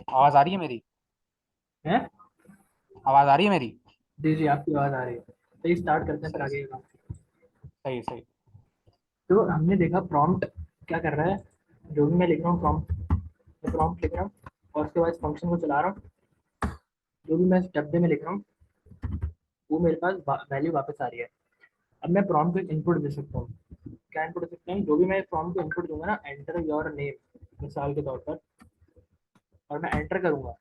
आवाज आ रही है मेरी? है। आवाज आ रही है मेरी? जी जी, आपकी आवाज़ आ रही है। तो ये स्टार्ट करते हैं फिर सही आगे का काम। सही सही। तो हमने देखा प्रॉम्प्ट क्या कर रहा है। जो भी मैं लिख रहा हूँ प्रॉम्प्ट, मैं प्रॉम्प्ट लिख रहा हूँ और उसके बाद इस फंक्शन को चला रहा हूँ। जो भी मैं इस डब्बे में लिख रहा हूँ वो मेरे पास वैल्यू वापस आ रही है। अब मैं प्रॉम्प्ट को इनपुट दे सकता हूँ। क्या इनपुट दे सकता हूँ? जो भी मैं प्रॉम्प्ट को इनपुट दूंगा ना, एंटर योर नेम मिसाल के तौर पर, और मैं एंटर करूंगा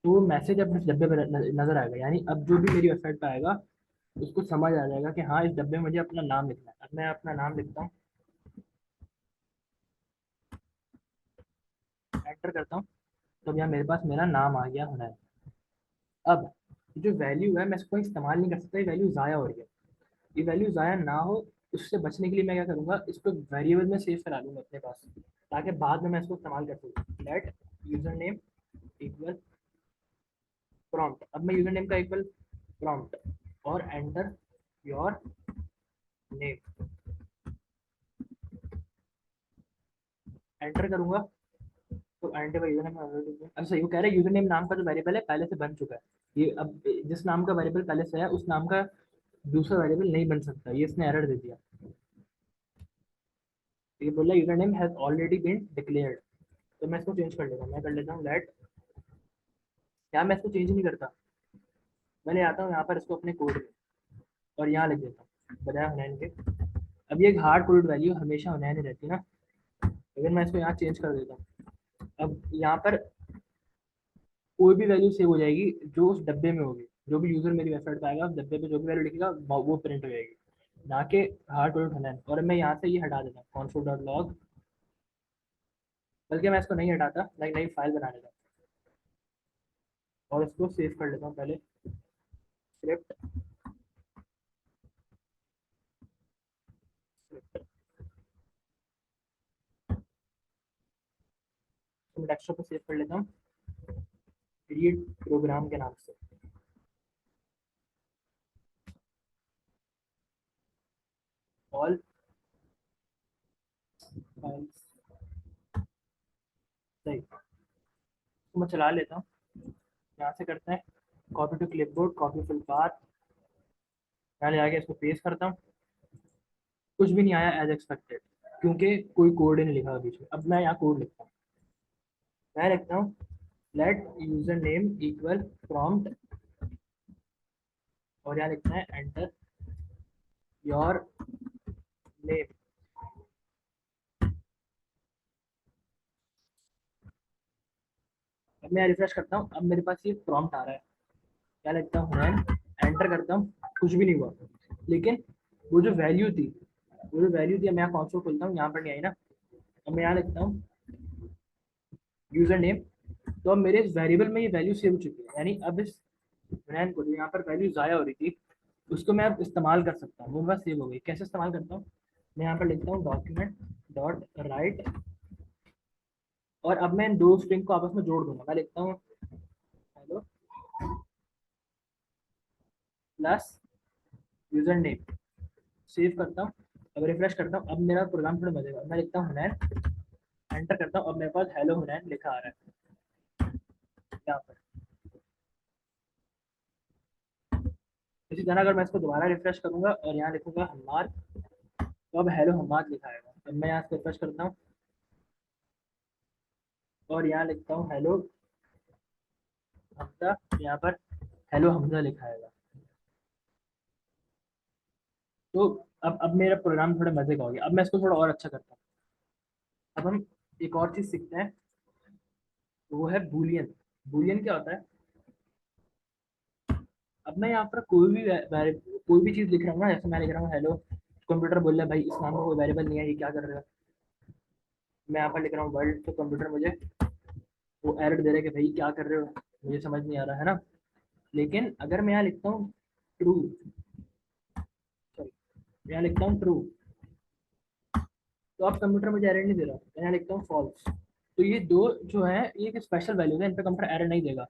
तो वो मैसेज अपने डब्बे पर नजर आएगा। यानी अब जो भी मेरी वेबसाइट पे आएगा उसको समझ आ जाएगा कि हाँ, इस डब्बे में मुझे अपना नाम लिखना है। अब मैं अपना नाम लिखता हूँ, एंटर करता हूँ, तो अब यहाँ मेरे पास मेरा नाम आ गया होना है। अब जो वैल्यू है मैं इसको इस्तेमाल नहीं कर सकता, ये वैल्यू ज़ाया हो रही है। ये वैल्यू ज़ाया ना हो, उससे बचने के लिए मैं क्या करूँगा, इसको वेरिएबल में सेव करा लूँगा अपने पास, ताकि बाद में मैं इसको इस्तेमाल कर सकूँ। Let user name equal prompt. अब मैं यूजर नेम का इक्वल प्रॉम्प्ट और एंटर योर नेम एंटर करूंगा तो एंटर का यूजर नेम अब सही वो कह रहा है यूजर नेम नाम का जो वेरिएबल है पहले से बन चुका है। ये अब जिस नाम का वेरिएबल पहले से है उस नाम का दूसरा वेरिएबल नहीं बन सकता, ये इसने एरर दे दिया। तो ये बोला user name has already been declared. तो मैं इसको चेंज कर लेता हूँ, मैं कर लेता हूँ लेट। यहाँ मैं इसको चेंज नहीं करता, मैं ले आता हूँ यहाँ पर इसको अपने कोड में और यहाँ लिख देता हूँ बजाय हुनैन के। अब ये एक हार्ड कोड वैल्यू हमेशा हुनैन ही रहती है ना, लेकिन मैं इसको यहाँ चेंज कर देता हूँ। अब यहाँ पर कोई भी वैल्यू सेव हो जाएगी जो उस डब्बे में होगी। जो भी यूजर मेरी वेबसाइट पे आएगा उस डब्बे पे जो भी वैल्यू लिखेगा वो प्रिंट हो जाएगी, ना कि हार्ड कोड होना है। और मैं यहाँ से ये हटा देता हूँ console.log, बल्कि मैं इसको नहीं हटाता, मैं एक नई फाइल बना लेता हूँ और इसको सेव कर लेता हूँ पहले। स्क्रिप्ट मैं डेस्कटॉप पे सेव कर लेता हूँ रीड प्रोग्राम के नाम से। ऑल फाइल्स, सही। तो मैं चला लेता हूँ, यहाँ से करते हैं copy to clipboard, copy full path, यहाँ ले आके इसको पेस्ट करता हूँ। कुछ भी नहीं आया एज एक्सपेक्टेड, क्योंकि कोई कोड ही नहीं लिखा बीच में। अब मैं यहाँ कोड लिखता हूँ, मैं लिखता हूँ let user name equal prompt और यहाँ लिखना है एंटर योर नेम। अब मैं रिफ्रेश करता हूँ, अब मेरे पास ये प्रॉम्प्ट आ रहा है। क्या लिखता हूँ रैन, एंटर करता हूँ, कुछ भी नहीं हुआ। लेकिन वो जो वैल्यू थी, वो जो वैल्यू थी, मैं यहाँ कॉन्सोल खोलता हूँ, यहाँ पर नहीं आई ना। अब मैं यहाँ लिखता हूँ यूजर नेम, तो अब मेरे इस वेरिएबल में ये वैल्यू सेव हो चुकी है। यानी अब इस रैन को जो यहाँ पर वैल्यू ज़ाया हो रही थी उसको मैं अब इस्तेमाल कर सकता हूँ, वो बस सेव हो गई। कैसे इस्तेमाल करता हूँ, मैं यहाँ पर लिखता हूँ डॉक्यूमेंट डॉट राइट, और अब मैं इन दो स्ट्रिंग को आपस में जोड़ दूंगा। मैं लिखता हूँ hello plus user name, save करता हूँ, अब रिफ्रेश करता हूँ। अब मेरा प्रोग्राम थोड़ा बजेगा, मैं लिखता हूँ हुनैन, एंटर करता हूँ, अब मेरे पास हेलो हुनैन लिखा आ रहा है यहाँ पर। इसी तरह अगर मैं इसको दोबारा रिफ्रेश करूंगा और यहाँ लिखूंगा हमाद, तो अब हेलो हमाद लिखा आएगा। अब मैं यहाँ से रिफ्रेश करता हूँ और यहाँ लिखता हूँ हेलो हमजा, यहाँ पर हेलो हमजा लिखा आएगा। तो अब मेरा प्रोग्राम थोड़ा मजे का हो गया। अब मैं इसको थोड़ा और अच्छा करता हूँ। अब हम एक और चीज सीखते हैं, वो है बूलियन। बूलियन क्या होता है? अब मैं यहाँ पर कोई भी चीज लिख रहा हूँ ना, जैसे मैं लिख रहा हूँ हेलो, कंप्यूटर बोल रहा है भाई इस नाम का कोई वेरिएबल नहीं है, ये क्या कर रहे हो। मैं यहाँ पर लिख रहा हूँ वर्ल्ड, तो कंप्यूटर मुझे वो एरर दे रहा है कि भाई क्या कर रहे हो, मुझे समझ नहीं आ रहा है ना। लेकिन अगर मैं यहाँ लिखता हूँ ट्रू, सॉरी यहाँ लिखता हूँ ट्रू, तो अब कंप्यूटर मुझे एरर नहीं दे रहा। मैं यहाँ लिखता हूँ फॉल्स, तो ये दो जो है ये एक स्पेशल वैल्यू है, इन पर कंप्यूटर एरर नहीं देगा।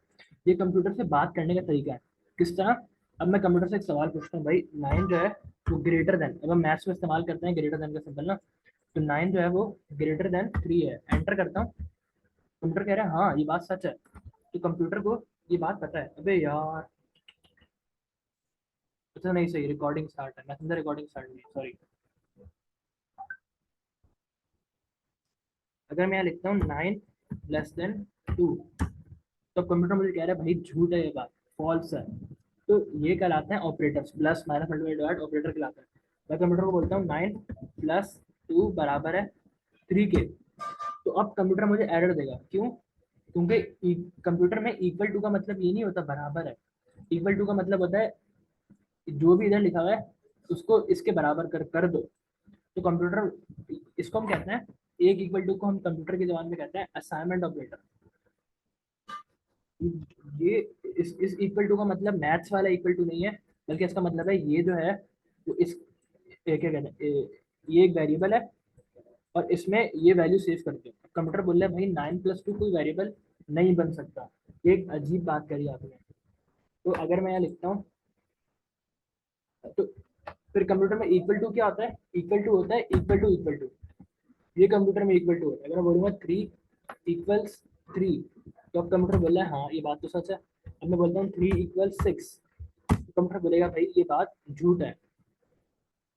ये कंप्यूटर से बात करने का तरीका है। किस तरह? अब मैं कंप्यूटर से एक सवाल पूछता हूँ, भाई 9 जो है वो ग्रेटर देन, अब हम मैथ्स में इस्तेमाल करते हैं ग्रेटर देन का सिंबल ना, तो 9 जो है वो ग्रेटर देन 3 है। एंटर करता हूँ, कंप्यूटर कह रहा है हाँ ये बात सच है। तो कंप्यूटर को ये बात पता है। अबे यार, अच्छा नहीं सही, रिकॉर्डिंग स्टार्ट है, मैसेंजर रिकॉर्डिंग स्टार्ट नहीं, सॉरी। अगर मैं यहाँ लिखता हूँ 9 <2, तो कंप्यूटर मुझे कह रहा है भाई झूठ है ये बात, फॉल्स है। तो ये कहलाते हैं operators, plus minus multiply divide operator कहलाता है। मैं कंप्यूटर को बोलता हूँ 9 + 2 बराबर है 3 के, तो अब कंप्यूटर मुझे एरर देगा, क्यों? क्योंकि कंप्यूटर में इक्वल टू का मतलब ये नहीं होता बराबर है। इक्वल टू का मतलब होता है जो भी इधर लिखा हुआ है उसको इसके बराबर कर दो। तो कंप्यूटर, इसको हम कहते हैं, एक इक्वल टू को हम कंप्यूटर की जबान में कहते हैं असाइनमेंट ऑपरेटर। ये इस इक्वल टू का मतलब मैथ्स वाला इक्वल टू नहीं है, बल्कि इसका मतलब है ये जो है वो इस क्या कहते हैं, ये एक वेरिएबल है और इसमें ये वैल्यू सेव करते हैं। कंप्यूटर बोल रहा है भाई 9 + 2 कोई वेरिएबल नहीं बन सकता। ये एक अजीब बात करी आपने। तो अगर मैं यहाँ लिखता हूँ, तो फिर कंप्यूटर में इक्वल टू क्या होता है? इक्वल टू होता है इक्वल टू इक्वल टू। ये कंप्यूटर में इक्वल टू होता है। अगर मैं बोलूँगा 3 = 3, तो अब कंप्यूटर बोल रहा है हाँ ये बात तो सच है। अब मैं बोलता हूँ 3 = 6, तो कंप्यूटर बोलेगा भाई ये बात झूठ है।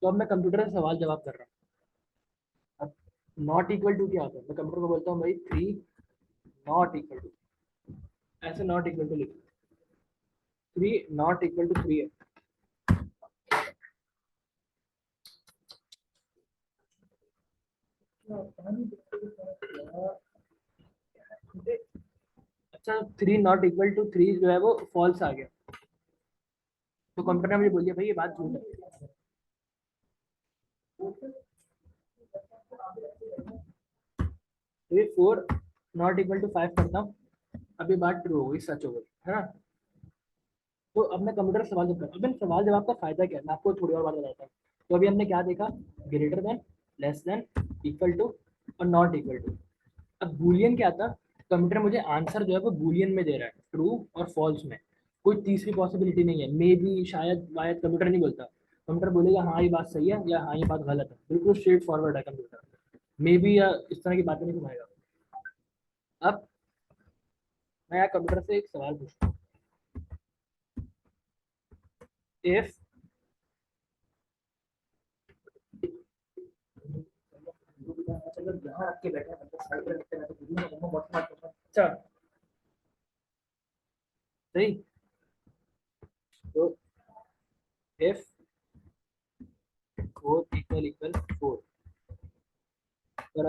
तो अब मैं कंप्यूटर से सवाल जवाब कर रहा हूँ। अब नॉट इक्वल टू क्या होता है? मैं कंप्यूटर को बोलता हूँ भाई 3 ≠ ऐसे नॉट इक्वल टू लिखो, 3 ≠ 3 है। अच्छा, 3 ≠ 3 जो है वो फॉल्स आ गया, तो कंप्यूटर ने मुझे बोल दिया भाई ये बात झूठ है। तो ये 4 ≠ 5 करता हूँ, अब ये बात ट्रू हो गई, सच हो गई, है ना? तो अब मैं कंप्यूटर से सवाल जवाब कर रहा हूँ। अब इन सवाल जवाब का फायदा क्या है, मैं आपको थोड़ी और बात बताता हूँ। तो अभी हमने क्या देखा? Greater than, less than, equal to और नॉट इक्वल टू। अब बूलियन क्या था? कंप्यूटर मुझे आंसर जो है वो बूलियन में दे रहा है, ट्रू और फॉल्स में। कोई तीसरी पॉसिबिलिटी नहीं है, मे बी, शायद, वायद कंप्यूटर नहीं बोलता। कंप्यूटर बोलेगा हाँ ये बात सही है या हाँ ये बात गलत है, बिल्कुल स्ट्रेट फॉरवर्ड है कंप्यूटर। मे बी या इस तरह की बातें नहीं सुनाएगा। अब मैं यार कंप्यूटर से एक सवाल पूछता हूँ। इफ अच्छा, सही। तो इफ 4 = 4, और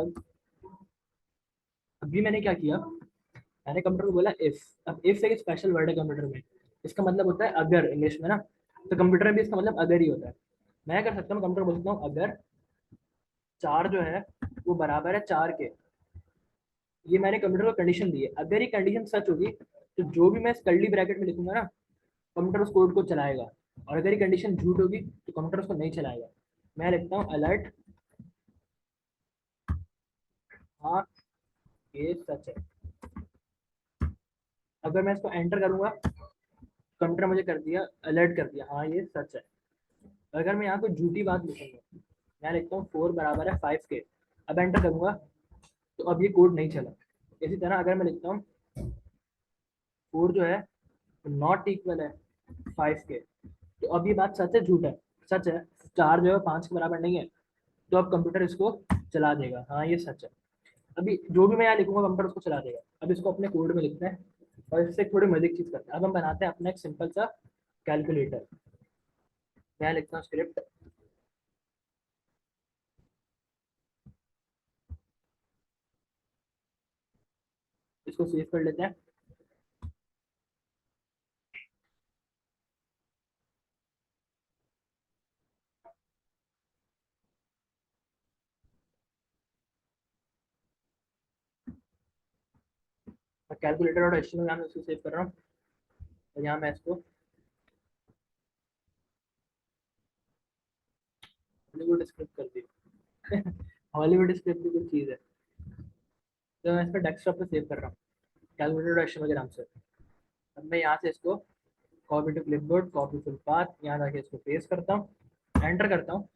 अभी मैंने क्या किया, मैंने कंप्यूटर को बोला इफ। अब इफ एक स्पेशल वर्ड है कंप्यूटर में, इसका मतलब होता है अगर, इंग्लिश में ना। तो कंप्यूटर में भी इसका मतलब अगर ही होता है। मैं कर सकता हूँ, कंप्यूटर बोल सकता हूँ अगर 4 जो है वो बराबर है 4 के। ये मैंने कंप्यूटर को कंडीशन दी है। अगर ये कंडीशन सच होगी तो जो भी मैं इस कर्ली ब्रैकेट में लिखूंगा ना, कंप्यूटर उस कोड को चलाएगा। और अगर ये कंडीशन झूठ होगी तो कंप्यूटर उसको नहीं चलाएगा। मैं लिखता हूँ अलर्ट, हाँ ये सच है। अगर मैं इसको एंटर करूंगा, कंप्यूटर मुझे कर दिया, अलर्ट कर दिया, हाँ ये सच है। अगर मैं यहाँ कोई झूठी बात लिखूंगा, मैं लिखता हूँ 4 बराबर है 5 के, अब एंटर करूंगा तो अब ये कोड नहीं चला। इसी तरह अगर मैं लिखता हूँ 4 जो है नॉट इक्वल है 5 के, तो अब ये बात सच है झूठ है? सच है। 4 जो है 5 के बराबर नहीं है, तो अब कंप्यूटर इसको चला देगा, हाँ ये सच है। अभी जो भी मैं यहाँ लिखूंगा कंप्यूटर उसको चला देगा। अब इसको अपने कोड में लिखते हैं और इससे थोड़ी मजे की चीज करते हैं। अब हम बनाते हैं अपना एक सिंपल सा कैलकुलेटर। मैं लिखता हूँ स्क्रिप्ट, इसको सेव कर लेते हैं। मैं कैलकुलेटर और एचटीएमएल यहाँ मैं इसको सेव कर रहा हूँ, और यहाँ मैं इसको हॉलीवुड स्क्रिप्ट कर दी। हॉलीवुड स्क्रिप्ट भी कुछ चीज़ है। तो मैं इसको डेस्कटॉप पे सेव कर रहा हूँ, कैलकुलेटर और एचटीएमएल के नाम से। अब मैं यहाँ से इसको copy to clipboard, copy to path, यहाँ जाके इसको पेस्ट करता हूँ, एंटर करता हूँ,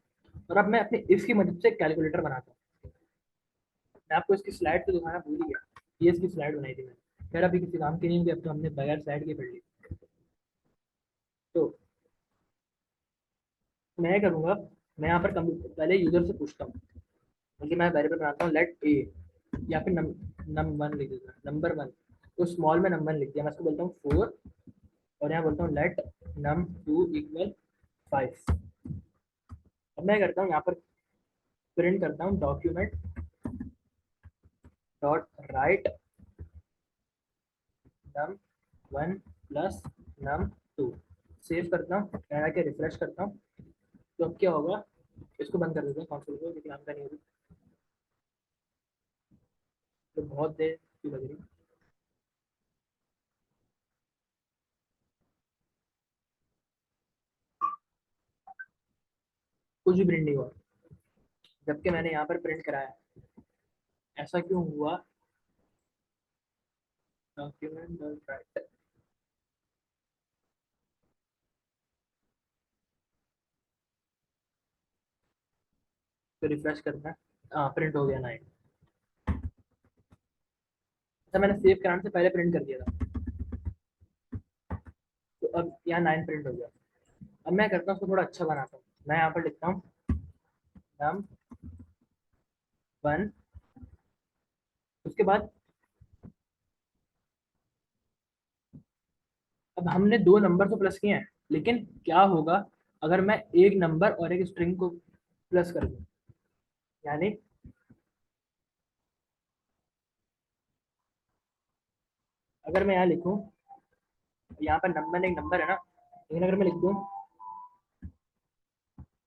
और अब मैं अपने इफ की मदद से कैलकुलेटर बनाता हूँ। मैं आपको इसकी स्लाइड तो दिखाना भूल ही गया, ये इसकी स्लाइड बनाई थी मैंने। खैर अभी किसी काम की नहीं होगी, अब तो हमने बगैर स्लाइड के पढ़ ली। तो मैं करूँगा, मैं यहाँ पर पहले यूजर से पूछता हूँ, मतलब मैं वेरिएबल बनाता हूँ लेट ए, या फिर नम वन लिख देता हूँ, नंबर वन। तो स्मॉल में नंबर लिख दिया, मैं इसको बोलता हूँ 4, और यहाँ बोलता हूँ लेट नम टू इक्वल 5। अब मैं करता हूँ यहाँ पर प्रिंट करता हूँ document dot write num one plus num two. Save करता हूँ, के रिफ्रेश करता हूँ। तो अब क्या होगा, इसको बंद कर देते हैं कौन सा, क्योंकि काम का नहीं होगी तो बहुत देर की लग रही। कुछ भी प्रिंट नहीं हुआ, जबकि मैंने यहाँ पर प्रिंट कराया। ऐसा क्यों हुआ? डॉक्यूमेंट डॉट राइट, तो रिफ्रेश करना है। हाँ, प्रिंट हो गया 9। अच्छा, मैंने सेव कराने से पहले प्रिंट कर दिया था, तो अब यहाँ 9 प्रिंट हो गया। अब मैं करता हूँ उसको थोड़ा अच्छा बनाता हूँ। मैं यहाँ पर लिखता हूँ नम वन, उसके बाद अब हमने दो नंबर तो प्लस किए हैं, लेकिन क्या होगा अगर मैं एक नंबर और एक स्ट्रिंग को प्लस कर दूं? यानी अगर मैं यहाँ लिखूं, यहाँ पर नंबर एक नंबर है ना, लेकिन अगर मैं लिख दूं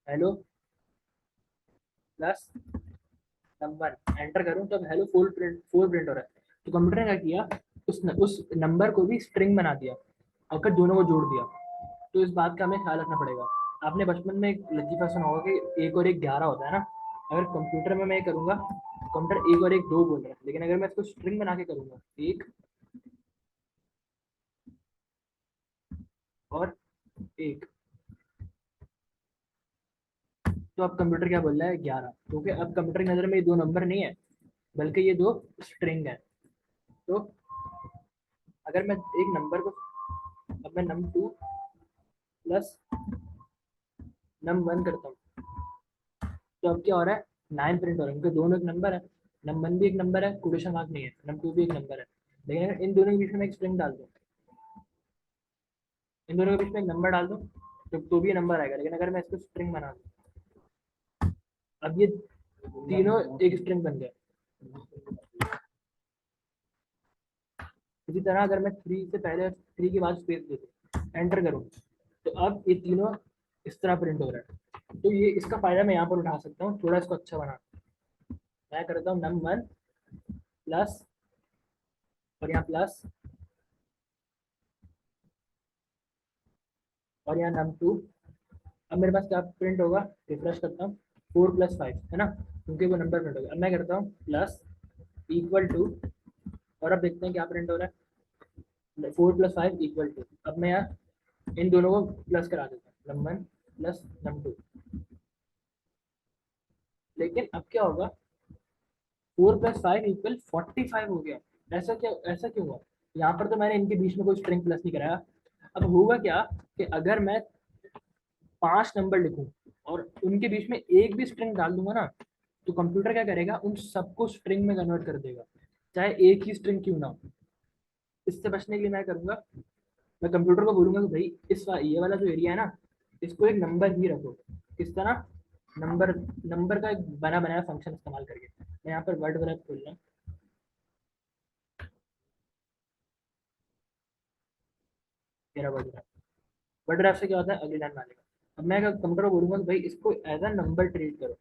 हेलो प्लस नंबर, एंटर करूं, तो हेलो फोर प्रिंट हो रहा है। तो कंप्यूटर ने क्या किया, उस नंबर को भी स्ट्रिंग बना दिया और फिर दोनों को जोड़ दिया। तो इस बात का हमें ख्याल रखना पड़ेगा। आपने बचपन में एक लजीफा सुना होगा कि एक और एक 11 होता है ना। अगर कंप्यूटर में मैं ये करूंगा, कंप्यूटर एक और एक दो बोल रहा है, लेकिन अगर मैं इसको स्ट्रिंग बना के करूंगा एक और एक, तो अब कंप्यूटर क्या बोल रहा है 11, क्योंकि अब कंप्यूटर की नजर में ये दो नंबर नहीं है, बल्कि ये दो स्ट्रिंग है। तो अगर मैं एक नंबर को, अब मैं num two plus num one करता हूँ, तो अब क्या हो रहा है, 9 प्रिंट हो रहा है, क्योंकि दोनों एक नंबर है। नम वन भी एक नंबर है, क्वेश्चन मार्क नहीं है, नम टू भी एक नंबर है। लेकिन अगर इन दोनों के बीच में एक स्ट्रिंग डाल दो, इन दोनों के बीच में एक नंबर डाल दो, तो भी नंबर आएगा। लेकिन अगर मैं इसको स्ट्रिंग बना दूँ, अब ये तीनों एक स्ट्रिंग बन गए। इसी तरह अगर मैं 3 से पहले 3 के बाद स्पेस दे दूँ, एंटर करूँ, तो अब ये तीनों इस तरह प्रिंट हो रहा है। तो ये इसका फायदा मैं यहाँ पर उठा सकता हूँ, थोड़ा इसको अच्छा बना। मैं करता हूँ नम वन प्लस, और यहाँ प्लस, और यहाँ नम टू। अब मेरे पास क्या प्रिंट होगा, रिफ्रेश करता हूँ, 4 + 5 है ना, क्योंकि वो नंबर प्रिंट हो गया। अब मैं करता हूँ प्लस इक्वल टू, और अब देखते हैं क्या प्रिंट हो रहा है, 4 + 5 = 2। अब मैं यहाँ इन दोनों को प्लस करा देता हूँ, num one plus num two. लेकिन अब क्या होगा, 4 + 5 = 45 हो गया। ऐसा क्यों हुआ? यहाँ पर तो मैंने इनके बीच में कोई स्ट्रिंग प्लस नहीं कराया। अब होगा क्या कि अगर मैं 5 नंबर लिखूं और उनके बीच में एक भी स्ट्रिंग डाल दूंगा ना, तो कंप्यूटर क्या करेगा, उन सबको स्ट्रिंग में कन्वर्ट कर देगा, चाहे एक ही स्ट्रिंग क्यों ना हो। इससे बचने के लिए मैं करूंगा, मैं कंप्यूटर को बोलूंगा कि भाई ये वाला जो एरिया है ना, इसको एक नंबर ही रखो। किस तरह? नंबर नंबर का एक बना बनाया फंक्शन इस्तेमाल करके। मैं यहाँ पर वर्ड वगैरह खोल रहा हूँ, मेरा वर्ड ड्राफ्ट से क्या होता है, अगली लाइन में आने का। अब मैं कंप्यूटर को बोलूंगा कि भाई इसको एज अ नंबर ट्रीट करो।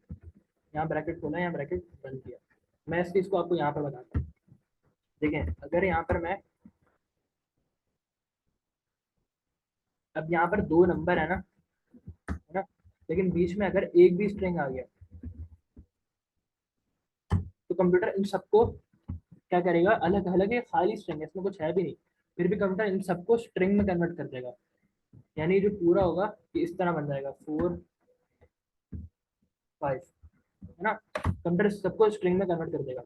यहाँ ब्रैकेट खोला, यहाँ ब्रैकेट बंद किया। मैं इस चीज को आपको यहाँ पर बताता हूँ। देखें, अगर यहाँ पर मैं, अब यहाँ पर दो नंबर है ना, लेकिन बीच में अगर एक भी स्ट्रिंग आ गया, तो कंप्यूटर इन सबको क्या करेगा, अलग अलग, ये खाली स्ट्रिंग है, इसमें कुछ है भी नहीं, फिर भी कंप्यूटर इन सबको स्ट्रिंग में कन्वर्ट कर देगा। यानी जो पूरा होगा ये इस तरह बन जाएगा 4 5, है ना। कंप्यूटर सबको स्ट्रिंग में कन्वर्ट कर देगा।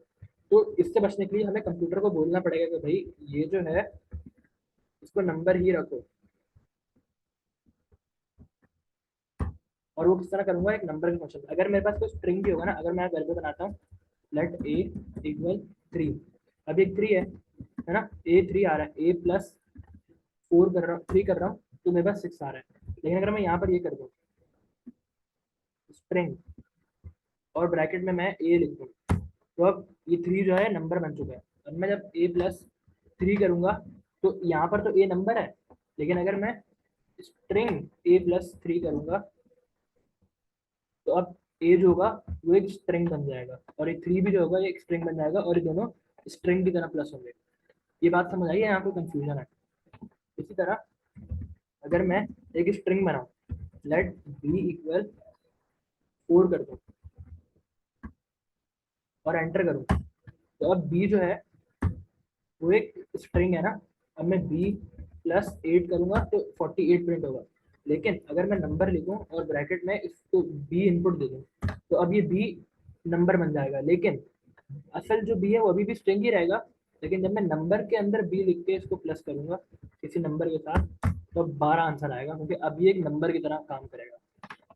तो इससे बचने के लिए हमें कंप्यूटर को बोलना पड़ेगा कि भाई ये जो है इसको नंबर ही रखो, और वो किस तरह करूंगा, एक नंबर के फंक्शन। अगर मेरे पास कोई स्ट्रिंग भी होगा ना, अगर मैं वेरिएबल बनाता हूँ लेट ए इक्वल 3, अब एक 3 है ना, ए 3 आ रहा है, ए प्लस 4 कर रहा हूँ, 3 कर रहा हूँ, तो मेरे पास 6 आ रहा है। लेकिन अगर मैं यहाँ पर ये कर दूँ स्ट्रिंग और ब्रैकेट में मैं ए लिख दूँ, तो अब ये 3 जो है नंबर बन चुका है। अब मैं जब ए प्लस 3 करूंगा तो यहाँ पर तो ए नंबर है, लेकिन अगर मैं स्ट्रिंग ए प्लस 3 करूंगा तो अब ए जो होगा वो एक स्ट्रिंग बन जाएगा, और ये 3 भी जो होगा ये एक स्ट्रिंग बन जाएगा, और ये दोनों स्ट्रिंग की तरह प्लस होंगे। ये बात समझ आई है, यहाँ कोई कंफ्यूजन है? इसी तरह अगर मैं एक स्ट्रिंग बनाऊं लेट बी इक्वल 4 कर दूं और एंटर करूं, तो अब बी जो है वो एक स्ट्रिंग है ना, अब मैं बी प्लस 8 करूंगा तो 48 प्रिंट होगा। लेकिन अगर मैं नंबर लिखूं और ब्रैकेट में इसको बी इनपुट दे दूं, तो अब ये बी नंबर बन जाएगा, लेकिन असल जो बी है वो अभी भी स्ट्रिंग ही रहेगा। लेकिन जब मैं नंबर के अंदर बी लिख के इसको प्लस करूंगा किसी नंबर के साथ, तो 12 आंसर आएगा, क्योंकि अब ये एक नंबर की तरह काम करेगा।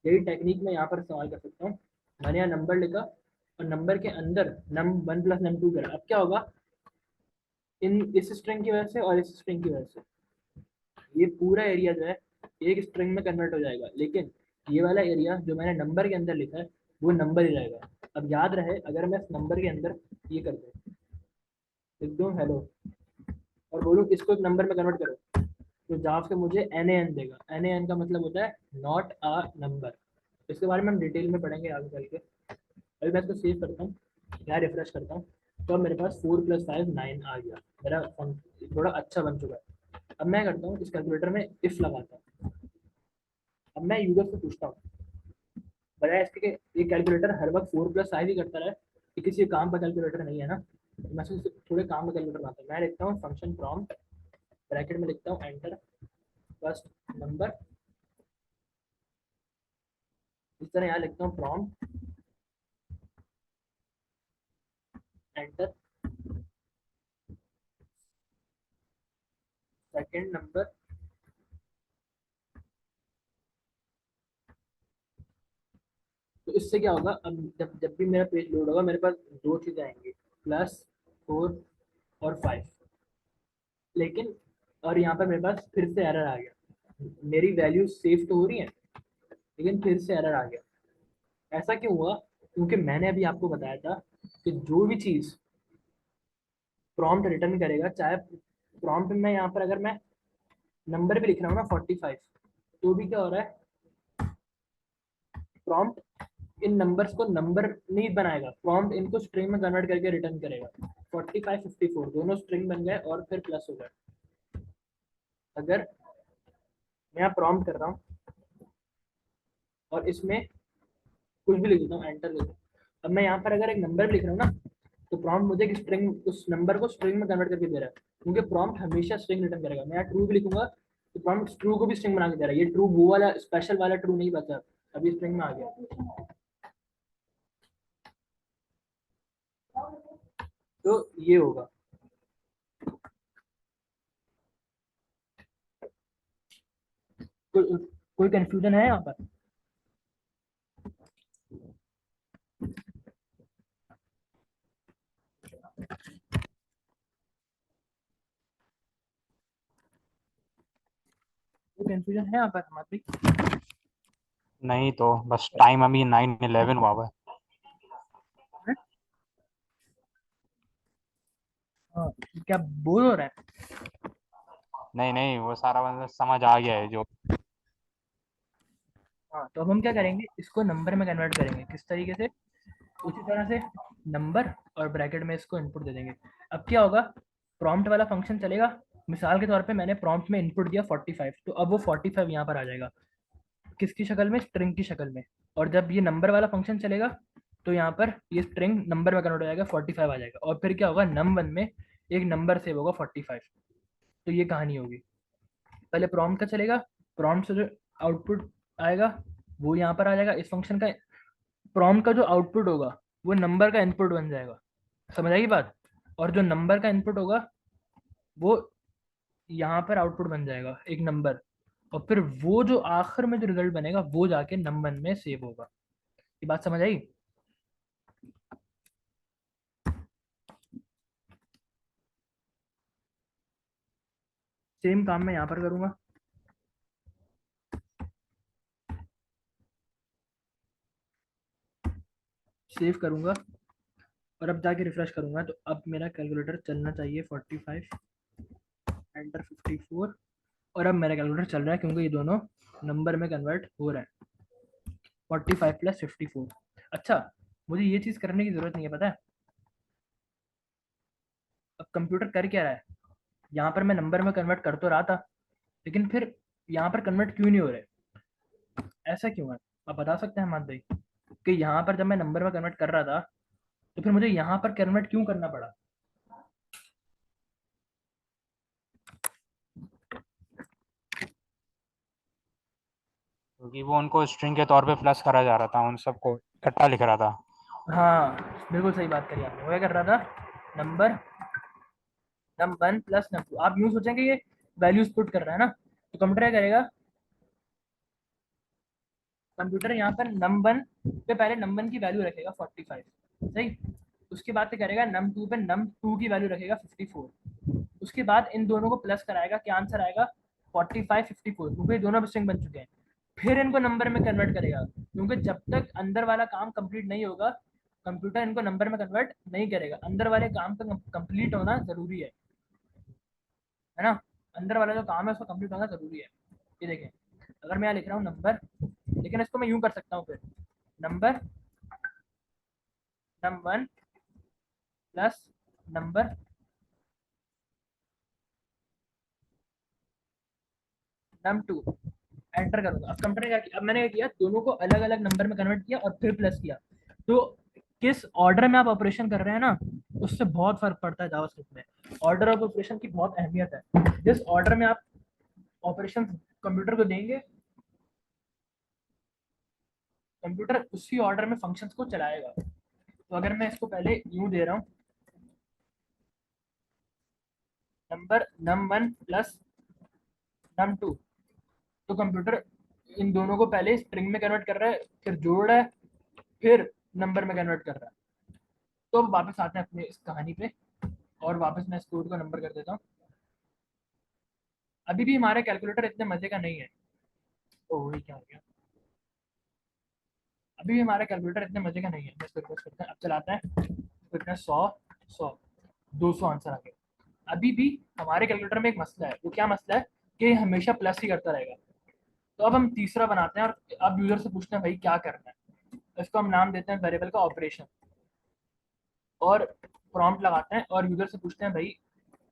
यही टेक्निक मैं यहाँ पर इस्तेमाल कर सकता हूँ। मैंने यहाँ नंबर लिखा और नंबर के अंदर नम 1 प्लस नम 2 करा। अब क्या होगा, इन इस स्ट्रिंग की वजह से और इस स्ट्रिंग की वजह से ये पूरा एरिया जो है एक स्ट्रिंग में कन्वर्ट हो जाएगा, लेकिन ये वाला एरिया जो मैंने नंबर के अंदर लिखा है वो नंबर ही रहेगा। अब याद रहे, अगर मैं इस नंबर के अंदर ये कर दूँ, लिख दूँ हेलो और बोलूँ इसको एक नंबर में कन्वर्ट करो, तो जाव से मुझे NaN देगा। NaN का मतलब होता है नॉट अ नंबर। इसके बारे में हम डिटेल में पढ़ेंगे आगे चल के। अभी मैं इसको सेव करता हूँ, यहाँ रिफ्रेश करता हूँ, तो अब मेरे पास 4 + 5 9 आ गया। मेरा थोड़ा अच्छा बन चुका है। अब मैं करता हूँ इस कैलकुलेटर में इफ लगाता हूँ। अब मैं यूजर से पूछता हूँ, बजाय इसके कि ये कैलकुलेटर हर वक्त 4 + 5 ही करता रहे, ये किसी काम का कैलकुलेटर नहीं है ना, तो मैं सिर्फ थोड़े काम का कैलकुलेटर बनाता हूँ। मैं लिखता हूँ फंक्शन प्रॉम्प्ट, ब्रैकेट में लिखता हूँ एंटर फर्स्ट नंबर, इस तरह यहाँ लिखता हूँ प्रॉम्प्ट एंटर सेकंड नंबर। तो इससे क्या होगा, अब जब जब भी मेरा पेज लोड होगा मेरे पास दो चीजें आएंगी, +4 और 5। लेकिन और यहाँ पर मेरे पास फिर से एरर आ गया, मेरी वैल्यू सेव तो हो रही है लेकिन फिर से एरर आ गया। ऐसा क्यों हुआ? क्योंकि मैंने अभी आपको बताया था कि जो भी चीज प्रॉम्प्ट रिटर्न करेगा, चाहे प्रॉम्प्ट में यहाँ पर अगर मैं नंबर भी लिख रहा हूँ ना 45, तो भी क्या हो रहा है, प्रॉम्प्ट इन नंबर्स को नंबर नहीं बनाएगा, प्रॉम्प्ट इनको स्ट्रिंग में कन्वर्ट करके रिटर्न करेगा। 45 54 दोनों स्ट्रिंग बन गए और फिर प्लस हो गए। अगर मैं यहाँ प्रॉम्प्ट कर रहा हूँ और इसमें कुछ भी लिख देता हूँ एंटर लिख, अब मैं यहाँ पर अगर एक नंबर लिख रहा हूँ ना, तो प्रॉम्प्ट मुझे एक स्ट्रिंग, उस नंबर को स्ट्रिंग में कन्वर्ट करके दे रहा है, क्योंकि प्रॉम्प्ट हमेशा स्ट्रिंग रिटर्न करेगा। मैं यहाँ ट्रू भी लिखूंगा तो प्रॉम्प्ट ट्रू को भी स्ट्रिंग बना के दे रहा है। ये ट्रू वो वाला स्पेशल वाला ट्रू नहीं बचा, अभी स्ट्रिंग में आ गया। तो ये होगा। कोई कंफ्यूजन है यहाँ पर? कोई कंफ्यूजन है यहाँ पर हमारी? नहीं तो बस टाइम अभी 9:11 हुआ हुआ है। हाँ, क्या बोर हो रहा है? नहीं नहीं, वो सारा मतलब समझ आ गया है जो। हाँ, तो अब हम क्या करेंगे, इसको नंबर में कन्वर्ट करेंगे। किस तरीके से? उसी तरह से नंबर और ब्रैकेट में इसको इनपुट दे देंगे। अब क्या होगा, प्रॉम्प्ट वाला फंक्शन चलेगा। मिसाल के तौर पे मैंने प्रॉम्प्ट में इनपुट दिया 45, तो अब वो 45 यहाँ पर आ जाएगा। किसकी शक्ल में? स्ट्रिंग की शक्ल में। और जब ये नंबर वाला फंक्शन चलेगा तो यहाँ पर ये स्ट्रिंग नंबर में कन्वर्ट हो जाएगा, 45 आ जाएगा। और फिर क्या होगा, num1 में एक नंबर सेव होगा 45। तो ये कहानी होगी। पहले प्रॉम्प्ट का चलेगा, प्रॉम्प्ट से जो आउटपुट आएगा वो यहाँ पर आ जाएगा इस फंक्शन का। प्रॉम्प्ट का जो आउटपुट होगा वो नंबर का इनपुट बन जाएगा। समझ आएगी बात। और जो नंबर का इनपुट होगा वो यहाँ पर आउटपुट बन जाएगा एक नंबर, और फिर वो जो आखिर में जो रिजल्ट बनेगा वो जाके नंबर में सेव होगा। ये बात समझ आई? सेम काम मैं यहाँ पर करूंगा। सेव करूंगा और अब जाके रिफ्रेश करूंगा, तो अब मेरा कैलकुलेटर चलना चाहिए 45, एंटर 54। और अब मेरा कैलकुलेटर चल रहा है क्योंकि ये दोनों नंबर में कन्वर्ट हो रहे हैं, 45 प्लस 54। अच्छा, मुझे ये चीज़ करने की ज़रूरत नहीं है, पता है? अब कंप्यूटर कर क्या रहा है, यहाँ पर मैं नंबर में कन्वर्ट कर तो रहा था, लेकिन फिर यहाँ पर कन्वर्ट क्यों नहीं हो रहे? ऐसा क्यों है? आप बता सकते हैं हमारे भाई कि यहाँ पर जब मैं नंबर में कन्वर्ट कर रहा था तो फिर मुझे यहाँ पर कन्वर्ट क्यों करना पड़ा? क्योंकि वो उनको स्ट्रिंग के तौर पे प्लस करा जा रहा था, उन सबको इकट्ठा लिख रहा था। हाँ, बिल्कुल सही बात करी आपने। वो क्या कर रहा था, number num one plus num two, आप यूं सोचें कि ये वैल्यूज पुट कर रहा है ना, तो कंप्यूटर क्या करेगा, कंप्यूटर यहाँ पर नम वन पे पहले नम वन की वैल्यू रखेगा 45, सही। उसके बाद क्या करेगा, नम टू पे नम टू की वैल्यू रखेगा 54। उसके बाद इन दोनों को प्लस कराएगा, क्या आंसर आएगा, 45 54, क्योंकि ये दोनों स्ट्रिंग बन चुके हैं। फिर इनको नंबर में कन्वर्ट करेगा, क्योंकि जब तक अंदर वाला काम कंप्लीट नहीं होगा कंप्यूटर इनको नंबर में कन्वर्ट नहीं करेगा। अंदर वाले काम का कंप्लीट होना जरूरी है ना। अंदर वाला जो काम है उसको कंप्लीट होना जरूरी है। ये देखें, अगर मैं यहाँ लिख रहा हूँ नंबर, लेकिन इसको मैं यूं कर सकता हूँ फिर, number num one plus number num two, enter करूंगा। अब कंप्यूटर ने क्या किया, अब मैंने क्या किया, दोनों को अलग अलग नंबर में कन्वर्ट किया और फिर प्लस किया। तो किस ऑर्डर में आप ऑपरेशन कर रहे हैं ना, उससे बहुत फर्क पड़ता है जावास्क्रिप्ट में। ऑर्डर ऑफ ऑपरेशन की बहुत अहमियत है। जिस ऑर्डर में आप ऑपरेशन कंप्यूटर को देंगे, कंप्यूटर उसी ऑर्डर में फंक्शंस को चलाएगा। तो अगर मैं इसको पहले यूं दे रहा हूँ, number num one plus num two, तो कंप्यूटर इन दोनों को पहले स्ट्रिंग में कन्वर्ट कर रहा है, फिर जोड़ रहा है, फिर नंबर में कन्वर्ट कर रहा है। तो अब वापस आते हैं अपने इस कहानी पे, और वापस मैं इस कोड को नंबर कर देता हूँ। अभी भी हमारा कैलकुलेटर इतने मजे का नहीं है। ओह, ये क्या हो गया, अभी भी हमारा कैलकुलेटर इतने मजे का नहीं है। मैं इसको रिक्वेस्ट करते हैं, अब चलाते हैं, तो इतना 100 200 आंसर आ गया। अभी भी हमारे कैलकुलेटर में एक मसला है। वो क्या मसला है कि हमेशा प्लस ही करता रहेगा। तो अब हम तीसरा बनाते हैं, और अब यूजर से पूछते हैं भाई क्या करना है। इसको हम नाम देते हैं वेरिएबल का ऑपरेशन, और प्रॉम्प्ट लगाते हैं और यूजर से पूछते हैं भाई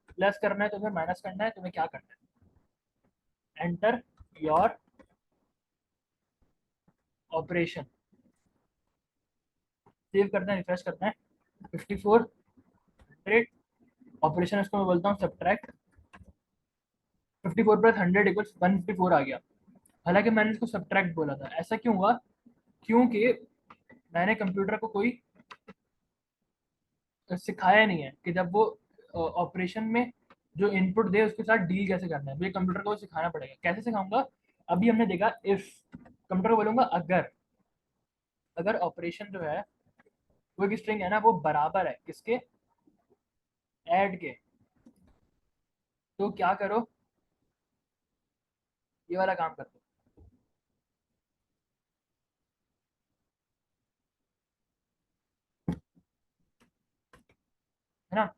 प्लस करना है तुम्हें, माइनस करना है तुम्हें, क्या करना है, एंटर योर ऑपरेशन। सेव करते हैं, रिफ्रेश करते हैं, 54 100, ऑपरेशन इसको मैं बोलता हूँ सब्ट्रैक्ट। 54 प्लस 100 इक्वल्स 154 आ गया। हालांकि मैंने इसको सब्ट्रैक्ट बोला था, ऐसा क्यों हुआ, क्योंकि मैंने कंप्यूटर को कोई सिखाया नहीं है कि जब वो ऑपरेशन में जो इनपुट दे उसके साथ डील कैसे करना है। मुझे कंप्यूटर को सिखाना पड़ेगा। कैसे सिखाऊंगा, अभी हमने देखा इफ, कंप्यूटर को बोलूंगा अगर, अगर ऑपरेशन जो है वो एक स्ट्रिंग है ना, वो बराबर है किसके, ऐड के, तो क्या करो, ये वाला काम कर दो, है ना।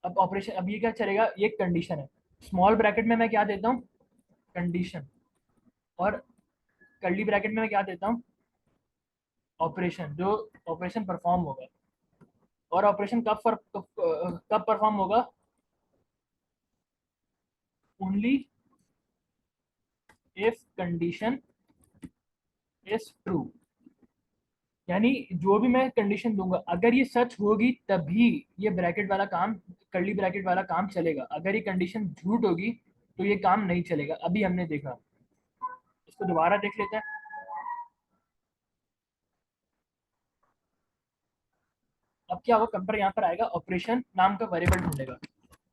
अब ऑपरेशन, अब ये क्या चलेगा, ये एक कंडीशन है, स्मॉल ब्रैकेट में मैं क्या देता हूँ, कंडीशन, और कर्ली ब्रैकेट में मैं क्या देता हूँ, ऑपरेशन, जो ऑपरेशन परफॉर्म होगा। और ऑपरेशन कब परफॉर्म होगा, only if condition is true. यानी जो भी मैं कंडीशन दूंगा, अगर ये सच होगी तभी ये ब्रैकेट वाला काम, कर्ली ब्रैकेट वाला काम चलेगा। अगर ये कंडीशन झूठ होगी तो ये काम नहीं चलेगा। अभी हमने देखा, इसको दोबारा देख लेते हैं। अब अब क्या होगा, कंप्यूटर यहाँ पर आएगा ऑपरेशन नाम का वेरिएबल ढूंढेगा।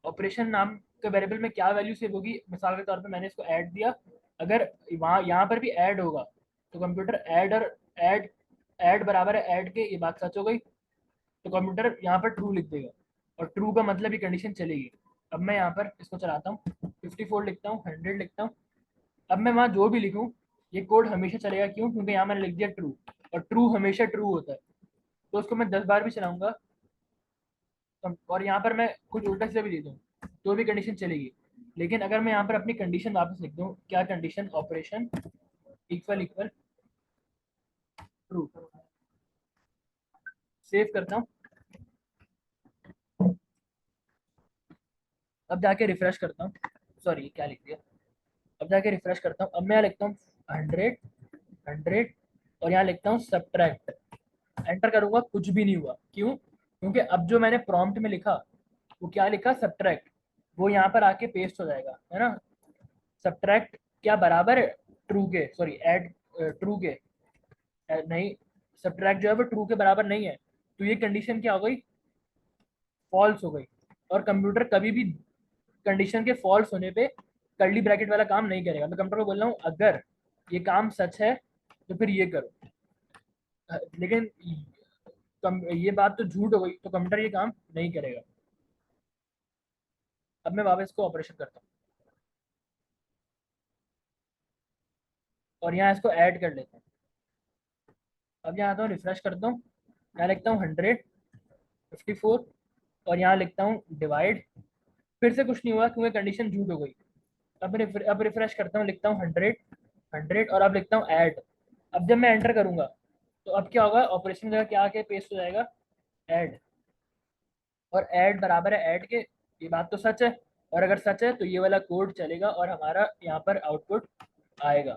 ऑपरेशन नाम के वेरिएबल में क्या वैल्यू सेव होगी, मिसाल के तौर पे मैंने इसको ऐड दिया, अगर वहाँ यहाँ पर भी ऐड होगा तो कंप्यूटर ऐड और ऐड ऐड बराबर है ऐड के, ये बात सच हो गई, तो कंप्यूटर यहाँ पर ट्रू लिख देगा और ट्रू का मतलब ये कंडीशन चलेगी। अब मैं यहाँ पर इसको चलाता हूँ, 54 लिखता हूँ, 100 लिखता हूँ। अब मैं वहाँ जो भी लिखूँ ये कोड हमेशा चलेगा, क्यों? क्योंकि यहाँ मैंने लिख दिया ट्रू, और ट्रू हमेशा ट्रू होता है, तो उसको मैं 10 बार भी चलाऊंगा और यहाँ पर मैं कुछ उल्टा सीधा भी दे दूँ तो भी कंडीशन चलेगी। लेकिन अगर मैं यहाँ पर अपनी कंडीशन वापस लिख दूँ, क्या condition, operation equal equal true, save करता हूँ, अब जाके रिफ्रेश करता हूँ, सॉरी क्या लिख दिया, अब जाके रिफ्रेश करता हूँ। अब मैं यहाँ लिखता हूँ 100 100 और यहाँ लिखता हूँ सब्ट्रैक्ट, एंटर करूंगा, कुछ भी नहीं हुआ, क्यों? क्योंकि अब जो मैंने प्रॉम्प्ट में लिखा वो क्या लिखा, सब्ट्रैक्ट, वो यहाँ पर आके पेस्ट हो जाएगा, है ना। सब्ट्रैक्ट क्या बराबर है ट्रू के, सॉरी ऐड ट्रू के, नहीं, सब्ट्रैक्ट जो है वो ट्रू के बराबर नहीं है, तो ये कंडीशन क्या हो गई, फॉल्स हो गई। और कंप्यूटर कभी भी कंडीशन के फॉल्स होने पे कर्ली ब्रैकेट वाला काम नहीं करेगा। मैं कंप्यूटर को बोल रहा हूँ अगर ये काम सच है तो फिर ये करो, लेकिन ये बात तो झूठ हो गई, तो कंप्यूटर ये काम नहीं करेगा। अब मैं वापस इसको ऑपरेशन करता हूँ और यहाँ इसको ऐड कर लेता हूँ। अब यहाँ आता हूँ, रिफ्रेश करता हूँ, यहाँ लिखता हूँ 154 और यहाँ लिखता हूँ डिवाइड, फिर से कुछ नहीं हुआ क्योंकि कंडीशन झूठ हो गई। अब रिफ्रेश करता हूँ, लिखता हूँ 100 और अब लिखता हूँ ऐड। अब जब मैं एंटर करूंगा तो अब क्या होगा, ऑपरेशन जगह क्या आके पेस्ट हो जाएगा, ऐड, और ऐड बराबर है ऐड के, ये बात तो सच है, और अगर सच है तो ये वाला कोड चलेगा और हमारा यहाँ पर आउटपुट आएगा।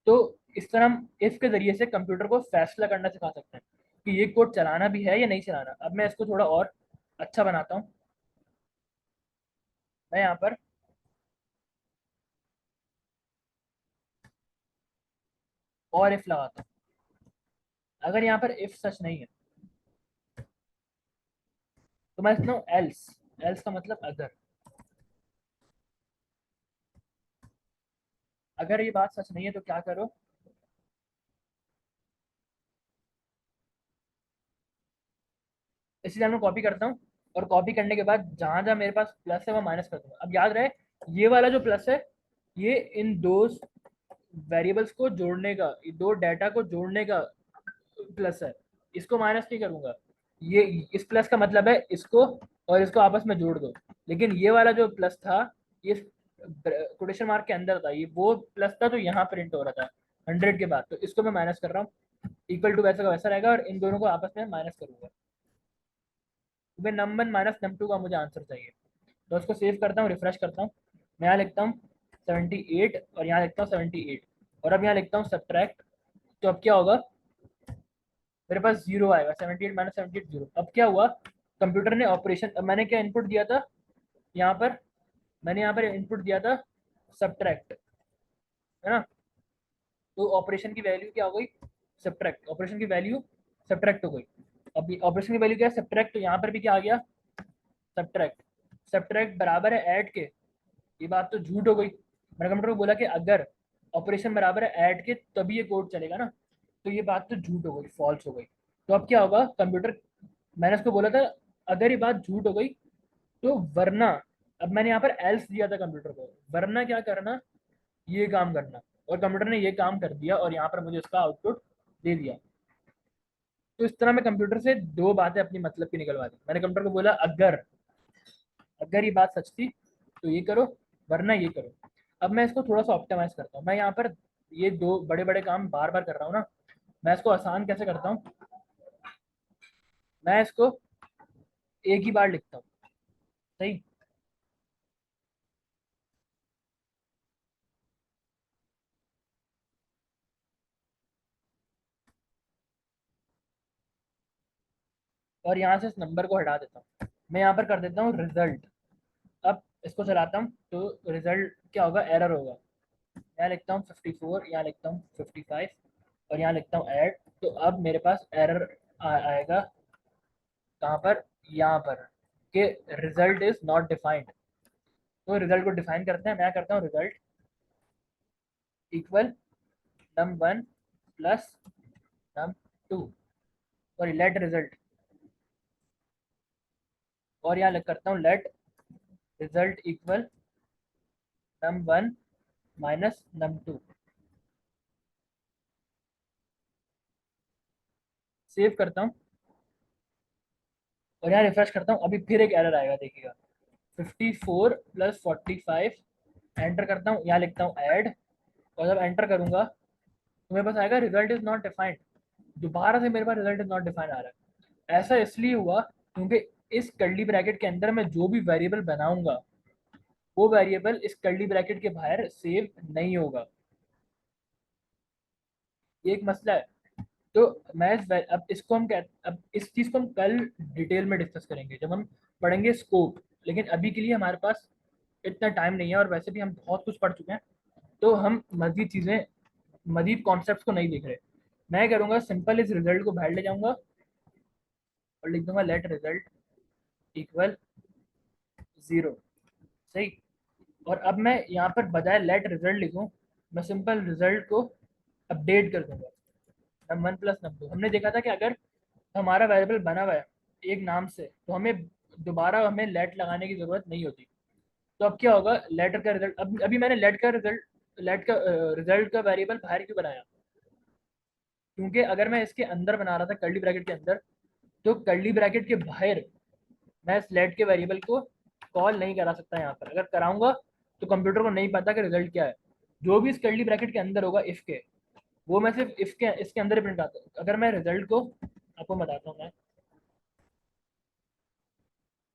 तो इस तरह हम इफ के जरिए से कंप्यूटर को फैसला करना सिखा सकते हैं कि ये कोड चलाना भी है या नहीं चलाना। अब मैं इसको थोड़ा और अच्छा बनाता हूँ, मैं यहाँ पर और इफ लगाता हूँ। अगर यहाँ पर इफ सच नहीं है तो मैं लिखता हूँ एल्स, एल्स का मतलब अगर, अगर ये बात सच नहीं है तो क्या करो, इसी मैं कॉपी करता हूँ और कॉपी करने के बाद जहां जहां मेरे पास प्लस है वो माइनस कर दूंगा। अब याद रहे ये वाला जो प्लस है ये इन दो वेरिएबल्स को जोड़ने का, ये दो डाटा को जोड़ने का प्लस है, इसको माइनस नहीं करूंगा। ये इस प्लस का मतलब है इसको और इसको आपस में जोड़ दो, लेकिन ये वाला जो प्लस था ये कोटेशन मार्क के अंदर था, ये वो प्लस था तो यहाँ प्रिंट हो रहा था 100 के बाद, तो इसको मैं माइनस कर रहा हूँ, इक्वल टू वैसा का वैसा रहेगा और इन दोनों को आपस में माइनस करूंगा, क्योंकि num one minus num two का मुझे आंसर चाहिए। तो उसको सेव करता हूँ, रिफ्रेश करता हूँ, मैं यहाँ लिखता हूँ 78 और यहाँ लिखता हूँ 78 और अब यहाँ लिखता हूँ सब्ट्रैक्ट, तो अब क्या होगा, मेरे पास जीरो आएगा, 78 माइनस 78 जीरो। अब क्या हुआ, कंप्यूटर ने ऑपरेशन, अब मैंने क्या इनपुट दिया था यहाँ पर, मैंने यहाँ पर इनपुट दिया था सब्ट्रैक्ट, है ना, तो ऑपरेशन की वैल्यू क्या हो गई, सब्ट्रैक्ट, ऑपरेशन की वैल्यू सब्ट्रैक्ट हो गई। अब ऑपरेशन की वैल्यू क्या है, सब्ट्रैक्ट, तो यहाँ पर भी क्या आ गया, सब्ट्रैक्ट, सब्ट्रैक्ट बराबर है ऐड के, ये बात तो झूठ हो गई। मैंने कंप्यूटर को बोला कि अगर ऑपरेशन बराबर है ऐड के तभी ये कोड चलेगा ना, तो ये बात तो झूठ हो गई, फॉल्स हो गई। तो अब क्या होगा, कंप्यूटर, मैंने उसको बोला था अगर ये बात झूठ हो गई तो वरना, अब मैंने यहाँ पर एल्स दिया था कंप्यूटर को, वरना क्या करना, ये काम करना, और कंप्यूटर ने ये काम कर दिया और यहाँ पर मुझे उसका आउटपुट दे दिया। तो इस तरह मैं कंप्यूटर से दो बातें अपनी मतलब की निकलवा दी। मैंने कंप्यूटर को बोला अगर, अगर ये बात सच थी तो ये करो, वरना ये करो। अब मैं इसको थोड़ा सा ऑप्टिमाइज करता हूँ, मैं यहाँ पर ये दो बड़े बड़े काम बार बार कर रहा हूँ ना, मैं इसको आसान कैसे करता हूँ, मैं इसको एक ही बार लिखता हूँ, सही, और यहाँ से इस नंबर को हटा देता हूँ, मैं यहाँ पर कर देता हूँ रिजल्ट। अब इसको चलाता हूँ तो रिजल्ट क्या होगा, एरर होगा, यहाँ लिखता हूँ 54, यहाँ लिखता हूँ 55 और यहाँ लिखता हूँ ऐड, तो अब मेरे पास एरर आएगा कहाँ पर, यहाँ पर, कि रिजल्ट इज नॉट डिफाइंड। तो रिजल्ट को डिफाइन करते हैं, मैं करता हूँ result equal num1 plus num2, sorry let result, और यहाँ करता हूँ let result equal num1 minus num2। Save करता हूँ और यहाँ रिफ्रेश करता हूँ, अभी फिर एक एरर आएगा देखिएगा, 54 प्लस 45, एंटर करता हूँ, यहाँ लिखता हूँ ऐड, और जब एंटर करूंगा तो मेरे पास आएगा रिजल्ट इज नॉट डिफाइंड। दोबारा से मेरे पास रिजल्ट इज नॉट डिफाइंड आ रहा है। ऐसा इसलिए हुआ क्योंकि इस कर्ली ब्रैकेट के अंदर मैं जो भी वेरिएबल बनाऊंगा वो वेरिएबल इस कर्ली ब्रैकेट के बाहर सेव नहीं होगा। ये एक मसला है। तो मैं अब इसको हम अब इस चीज को हम कल डिटेल में डिस्कस करेंगे जब हम पढ़ेंगे स्कोप, लेकिन अभी के लिए हमारे पास इतना टाइम नहीं है, और वैसे भी हम बहुत कुछ पढ़ चुके हैं, तो हम मजीद चीजें, मजीद कॉन्सेप्ट्स को नहीं देख रहे। मैं करूंगा सिंपल इस रिजल्ट को बाहर ले जाऊंगा और लिख दूंगा लेट रिजल्ट इक्वल 0। सही। और अब मैं यहाँ पर बजाय लेट रिजल्ट लिखूं, मैं सिंपल रिजल्ट को अपडेट कर दूंगा num1 प्लस num2। हमने देखा था कि अगर हमारा वेरिएबल बना हुआ है एक नाम से तो हमें दोबारा हमें लेट लगाने की जरूरत नहीं होती। तो अब क्या होगा, लेटर का रिजल्ट, अब अभी मैंने लेट का रिजल्ट का वेरिएबल बाहर क्यों बनाया, क्योंकि अगर मैं इसके अंदर बना रहा था कर्ली ब्रैकेट के अंदर, तो कर्ली ब्रैकेट के बाहर मैं इस लेट के वेरिएबल को कॉल नहीं करा सकता। यहाँ पर अगर कराऊंगा तो कंप्यूटर को नहीं पता कि रिजल्ट क्या है। जो भी इस कर्ली ब्रैकेट के अंदर होगा इफ के, वो मैं सिर्फ इफ के इसके अंदर ही प्रिंट आता हूँ। अगर मैं रिजल्ट को आपको बताता हूँ, मैं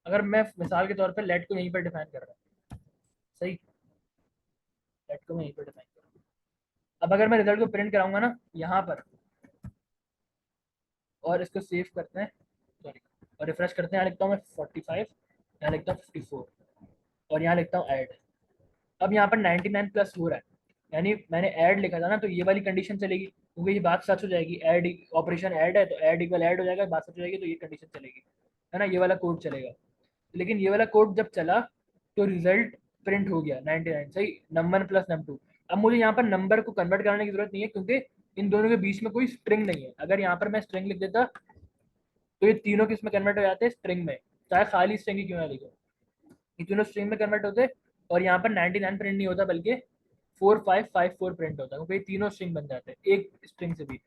अगर मैं मिसाल के तौर पर लेट को यहीं पर डिफाइन कर रहा हूँ, सही, लेट को मैं यहीं पर डिफाइन कर रहा हूँ। अब अगर मैं रिजल्ट को प्रिंट कराऊंगा ना यहाँ पर, और इसको सेव करते हैं, सॉरी, और रिफ्रेश करते हैं, यहाँ लिखता हूँ मैं 45, यहाँ लिखता हूँ 54, और यहाँ लिखता हूँ ऐड। अब यहाँ पर 99 प्लस हो रहा है, यानी मैंने ऐड लिखा था ना, तो ये वाली कंडीशन चलेगी क्योंकि ये बात सच हो जाएगी, ऐड ऑपरेशन ऐड है तो ऐड इक्वल ऐड हो जाएगा, बात सच हो जाएगी तो ये कंडीशन चलेगी, है ना, ये वाला कोड चलेगा। लेकिन ये वाला कोड जब चला तो रिजल्ट प्रिंट हो गया 99, सही, num1 प्लस num2। अब मुझे यहाँ पर नंबर को कन्वर्ट कराने की जरूरत नहीं है क्योंकि इन दोनों के बीच में कोई स्ट्रिंग नहीं है। अगर यहाँ पर मैं स्ट्रिंग लिख देता तो ये तीनों किस में कन्वर्ट हो जाते हैं, स्ट्रिंग में, चाहे खाली स्ट्रिंग ही क्यों ना लिखो, ये तीनों स्ट्रिंग में कन्वर्ट होते, और यहाँ पर 99 प्रिंट नहीं होता बल्कि 4554 प्रिंट होता है, क्योंकि तीनों स्ट्रिंग बन जाते हैं एक स्ट्रिंग से भी।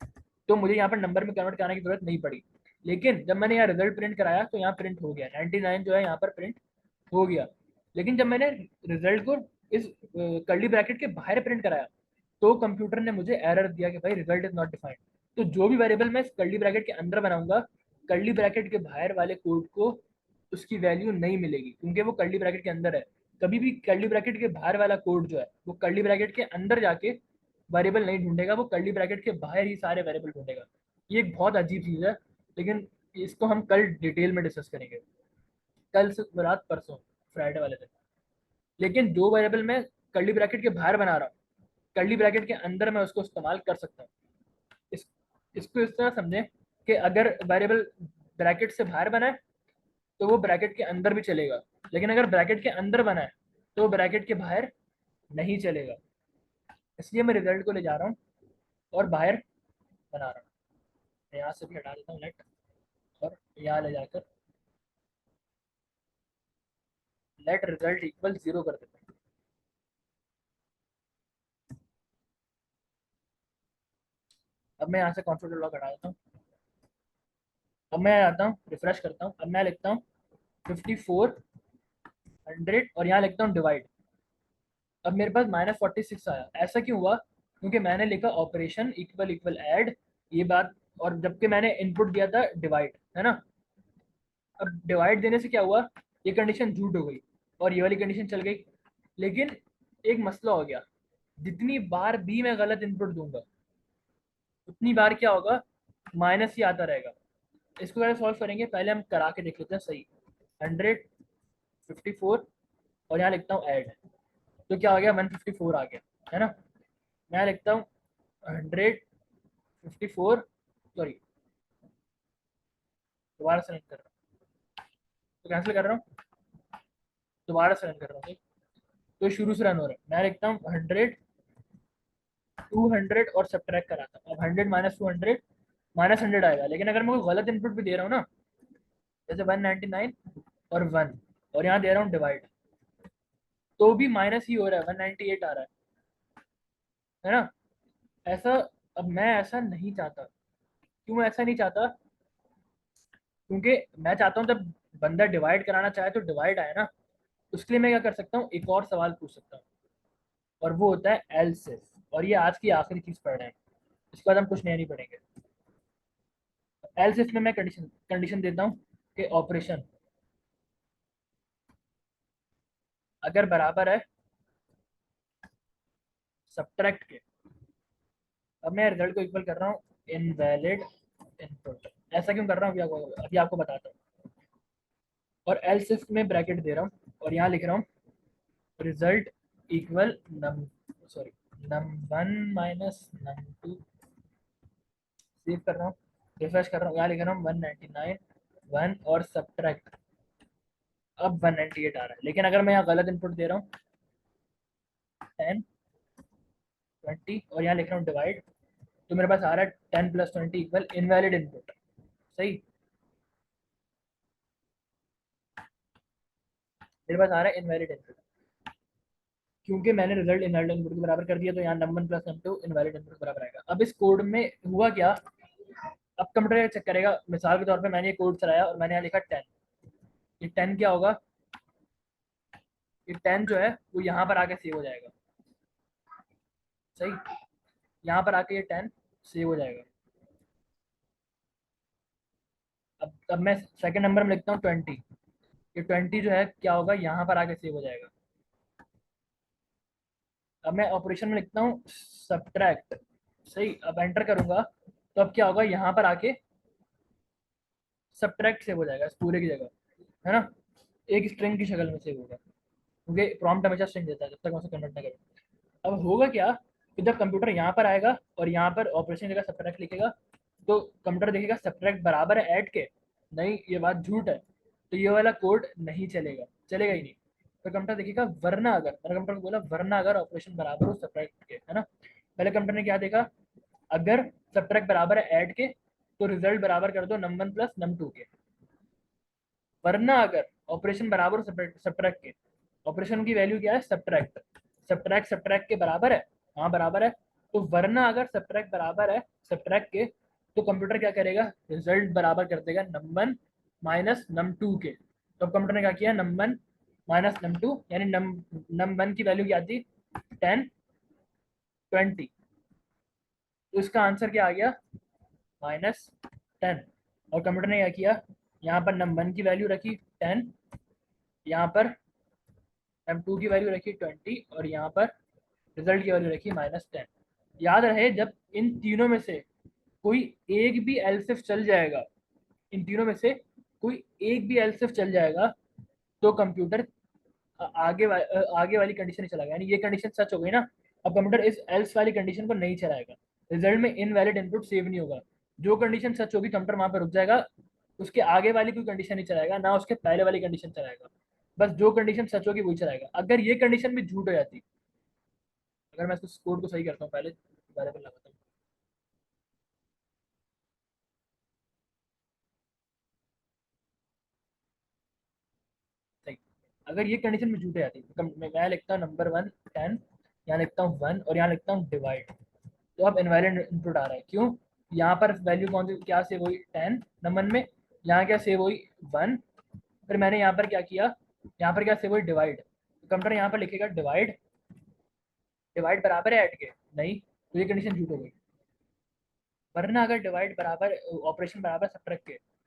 तो मुझे यहाँ पर नंबर में कन्वर्ट कराने की जरूरत नहीं पड़ी। लेकिन जब मैंने यहाँ रिजल्ट प्रिंट कराया तो यहाँ प्रिंट हो गया 99 जो है यहाँ पर प्रिंट हो गया। लेकिन जब मैंने रिजल्ट को इस कर्ली ब्रैकेट के बाहर प्रिंट कराया तो कंप्यूटर ने मुझे एरर दिया कि भाई रिजल्ट इज नॉट डिफाइंड। तो जो भी वेरिएबल मैं इस कर्ली ब्रैकेट के अंदर बनाऊंगा, कर्ली ब्रैकेट के बाहर वाले कोड को उसकी वैल्यू नहीं मिलेगी क्योंकि वो कर्ली ब्रैकेट के अंदर है। कभी भी कर्ली ब्रैकेट के बाहर वाला कोड जो है वो कर्ली ब्रैकेट के अंदर जाके वेरिएबल नहीं ढूंढेगा, वो कर्ली ब्रैकेट के बाहर ही सारे वेरिएबल ढूंढेगा। ये एक बहुत अजीब चीज है, लेकिन इसको हम कल डिटेल में डिस्कस करेंगे, कल से रात परसों, फ्राइडे वाले दिन। लेकिन जो वेरिएबल मैं कर्ली ब्रैकेट के बाहर बना रहा हूँ, कर्ली ब्रैकेट के अंदर मैं उसको इस्तेमाल कर सकता हूँ। इस इसको इस तरह समझें कि अगर वेरिएबल ब्रैकेट से बाहर बना है तो वो ब्रैकेट के अंदर भी चलेगा, लेकिन अगर ब्रैकेट के अंदर बना है तो ब्रैकेट के बाहर नहीं चलेगा। इसलिए मैं रिजल्ट को ले जा रहा हूँ और बाहर बना रहा हूँ। मैं यहाँ से भी हटा देता हूँ लेट, और यहाँ ले जाकर लेट रिजल्ट इक्वल 0 कर देता हूँ। अब मैं यहाँ से कॉन्फिगर लॉक हटा देता हूँ। अब मैं आता हूँ रिफ्रेश करता हूँ, अब मैं लिखता हूँ 54 100 और यहाँ लिखता हूँ डिवाइड। अब मेरे पास -46 आया, ऐसा क्यों हुआ, क्योंकि मैंने लिखा ऑपरेशन इक्वल इक्वल ऐड, ये बात, और जबकि मैंने इनपुट दिया था डिवाइड, है ना। अब डिवाइड देने से क्या हुआ, ये कंडीशन झूठ हो गई और ये वाली कंडीशन चल गई। लेकिन एक मसला हो गया, जितनी बार भी मैं गलत इनपुट दूंगा उतनी बार क्या होगा, माइनस ही आता रहेगा। इसको कैसे सॉल्व करेंगे, पहले हम करा के देख लेते हैं। सही, 154 और यहाँ लिखता हूँ ऐड, तो क्या हो गया, 154 आ गया, है ना। मैं लिखता हूँ 154, सॉरी दोबारा से नहीं कर रहा, तो कैंसिल कर रहा हूँ, दोबारा से रन कर रहा हूँ, तो शुरू से रन हो रहा है। मैं लिखता हूँ 100, 200 और सब्ट्रैक्ट कराता हूँ। अब 100 माइनस 200 माइनस 100 आएगा, लेकिन अगर मैं कोई गलत इनपुट भी दे रहा हूँ ना, जैसे 199 और 1, और यहाँ दे रहा हूँ डिवाइड, तो भी माइनस ही हो रहा है, 198 आ रहा है ना। ऐसा, अब मैं ऐसा नहीं चाहता। क्यों मैं ऐसा नहीं चाहता? क्योंकि मैं चाहता हूँ जब बंदा डिवाइड कराना चाहे तो डिवाइड आए ना। उसके लिए मैं क्या कर सकता हूँ, एक और सवाल पूछ सकता हूँ, और वो होता है एलसिफ। और ये आज की आखिरी चीज पढ़ रहे हैं, इसके बाद हम कुछ नया नहीं पढ़ेंगे। एलसिफ में मैं कंडीशन कंडीशन देता हूँ कि ऑपरेशन अगर बराबर है सब्ट्रैक्ट के, अब मैं रिजल्ट को इक्वल कर रहा हूँ इनवैलिड इनपुट। ऐसा क्यों कर रहा हूँ अभी आपको बताता हूँ। और एलसिफ में ब्रैकेट दे रहा हूँ और यहाँ लिख रहा हूँ result equal num sorry num1 minus num2। Save कर रहा हूँ, रिफ्रेश कर रहा हूँ, यहाँ लिख रहा हूँ 199 1 और सब्ट्रैक्ट। अब 198 आ रहा है, लेकिन अगर मैं यहाँ गलत इनपुट दे रहा हूँ 10 20 और यहाँ लिख रहा हूँ डिवाइड, तो मेरे पास आ रहा है 10 प्लस 20 इक्वल इनवैलिड इनपुट। सही, मेरे पास आ रहा है इनवैलिड इनपुट, क्योंकि मैंने रिजल्ट इनवैलिड इनपुट के बराबर कर दिया, तो यहाँ num1 plus num2 invalid input बराबर आएगा। अब इस कोड में हुआ क्या, अब कंप्यूटर चेक करेगा। मिसाल के तौर पे मैंने ये कोड चलाया और मैंने यहाँ लिखा 10, ये 10 क्या होगा, ये 10 जो है वो यहाँ पर आके सेव हो जाएगा। सही, यहाँ पर आके ये 10 सेव हो जाएगा। अब मैं सेकंड नंबर में लिखता हूँ 20, ये 20 जो है क्या होगा, यहाँ पर आके सेव हो जाएगा। अब मैं ऑपरेशन में लिखता हूँ सब्ट्रैक्ट। सही, अब एंटर करूंगा तो अब क्या होगा, यहाँ पर आके सब्ट्रैक्ट सेव हो जाएगा इस पूरे की जगह, है ना। एक स्ट्रिंग की शक्ल में सेव होगा, क्योंकि प्रॉम्प्ट हमेशा स्ट्रिंग देता है जब तक मैं उसे कन्वर्ट ना करूँ। अब होगा क्या कि जब कंप्यूटर यहाँ पर आएगा और यहाँ पर ऑपरेशन जगह सब्ट्रैक्ट लिखेगा, तो कंप्यूटर देखेगा सब्ट्रैक्ट बराबर है ऐड के, नहीं ये बात झूठ है, तो ये वाला कोड नहीं चलेगा, चलेगा ही नहीं। तो कंप्यूटर देखेगा वरना अगर, मैंने कंप्यूटर को बोला वरना अगर ऑपरेशन बराबर हो सब्ट्रैक्ट के, है ना। पहले कंप्यूटर ने क्या देखा, अगर सब्ट्रैक्ट बराबर है ऐड के, तो रिजल्ट बराबर कर दो num1 प्लस num2 के। वरना अगर ऑपरेशन बराबर हो सब्ट्रैक्ट के, ऑपरेशन की वैल्यू क्या है, सब्ट्रैक्ट, सब्ट्रैक्ट सब्ट्रैक्ट के बराबर है, हाँ बराबर है। तो वरना अगर सब्ट्रैक्ट बराबर है सब्ट्रैक्ट के, तो कंप्यूटर क्या करेगा, रिजल्ट बराबर कर देगा num1 माइनस num2 के। तो कंप्यूटर ने क्या किया, num1 माइनस num2, यानी num1 की वैल्यू क्या थी 10 20, तो इसका आंसर क्या आ गया, -10। और कंप्यूटर ने क्या किया, यहाँ पर num1 की वैल्यू रखी 10, यहाँ पर num2 की वैल्यू रखी 20, और यहाँ पर रिजल्ट की वैल्यू रखी -10। याद रहे, जब इन तीनों में से कोई एक भी एलसिफ चल जाएगा, इन तीनों में से कोई एक भी एलसिफ चल जाएगा, तो कंप्यूटर आगे वाली कंडीशन ही चलाएगा, यानी ये कंडीशन सच हो गई ना। अब कंप्यूटर इस एल्स वाली कंडीशन को नहीं चलाएगा, रिजल्ट में इनवैलिड इनपुट सेव नहीं होगा। जो कंडीशन सच होगी कंप्यूटर वहां पर रुक जाएगा, उसके आगे वाली कोई कंडीशन नहीं चलाएगा, ना उसके पहले वाली कंडीशन चलाएगा। बस जो कंडीशन सच होगी वही चलाएगा। अगर ये कंडीशन भी झूठ हो जाती, अगर मैं इसको कोड को सही करता हूँ, पहले वेरिएबल लगाता हूँ। सही, अगर ये कंडीशन में झूठ हो जाती तो मैं लिखता हूँ नंबर 1 10, यहाँ लिखता हूँ 1 और यहाँ लिखता हूँ डिवाइड। तो अब इनवैलिड इनपुट आ रहा है, क्यों, यहाँ पर वैल्यू कौन सी क्या सेव हुई 10 नंबर में, यहाँ क्या सेव हुई 1, फिर मैंने यहाँ पर क्या किया, यहाँ पर क्या सेव हुई डिवाइड। कंप्यूटर यहाँ पर लिखेगा डिवाइड, डिवाइड बराबर है ऐड के, नहीं, तो ये कंडीशन झूठ हो गई। वरना अगर डिवाइड बराबर ऑपरेशन बराबर सब्ट्रैक्ट के,